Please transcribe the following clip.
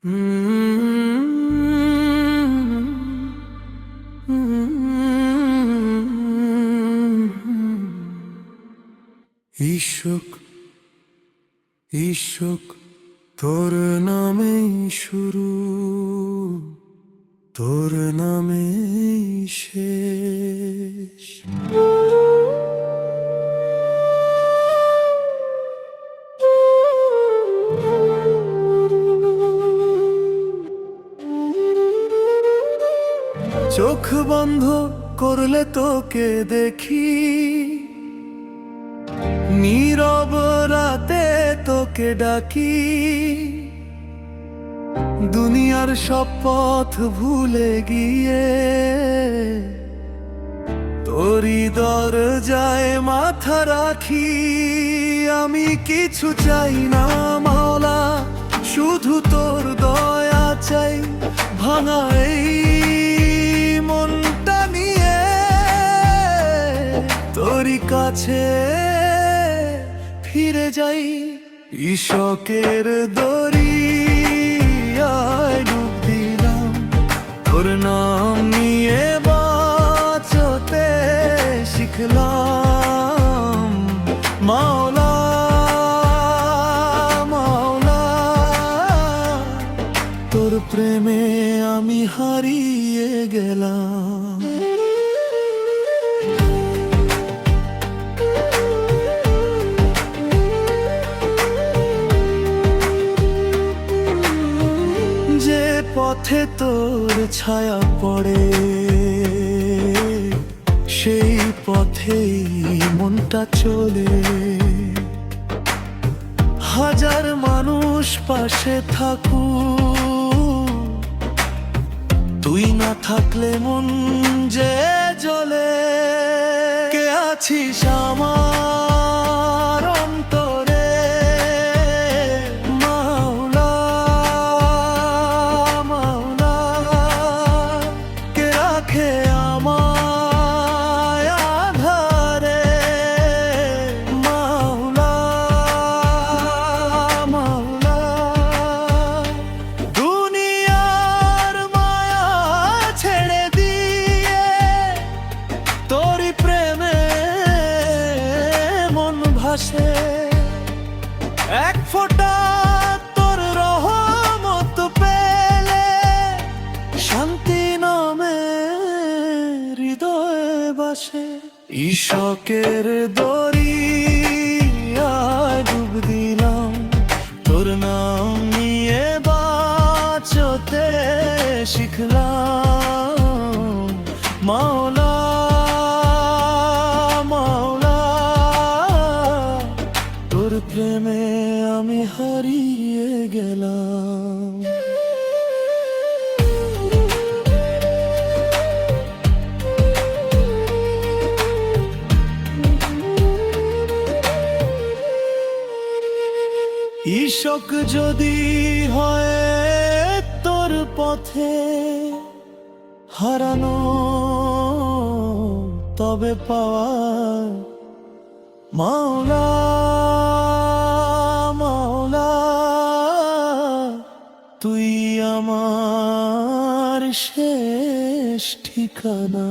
ইশক ইশক তোর নামে শুরু, তোর নামে শেষ। চোখ বন্ধ করলে তোকে দেখি, নীরব রাতে তোকে ডাকি। দুনিয়ার সব পথ ভুলে গিয়ে তোরই দরজায় মাথা রাখি। আমি কিছু চাই না মাওলা, শুধু তোর দয়া চাই। ভাঙা এই মনটা নিয়ে তোরই কাছে ফিরে যাই। ইশকের দরিয়ায় ডুব দিলাম, তোর নাম নিয়ে বাঁচতে শিখলাম। মাওলা মাওলা, তোর প্রেমে আমি হারিয়ে গেলাম। যে পথে তোর ছায়া পড়ে, সেই পথেই মনটা চলে। হাজার মানুষ পাশে থাকুক, তুই না থাকলে মন যে জ্বলে। কে আছিস আমার অন্তরে মাওলা মাওলা, কে রাখে আমায় আঁধারে মাওলা মাওলা। দুনিয়ার মায়া ছেড়ে দিয়ে তোরই প্রেমে মন ভাসে। এক ফোঁটা তোর রহমত পেলে শান্তি নামে হৃদয়ে বাসে। ইশকের দরিয়ায় ডুব দিলাম, তোর নাম নিয়ে বাঁচতে শিখলাম। মাওলা মাওলা, তোর প্রেমে আমি হারিয়ে গেলাম। ইশক যদি হয় তোর পথে হারানো, তবে পাওয়া মাওলা মাওলা, তুই আমার শেষ ঠিকানা।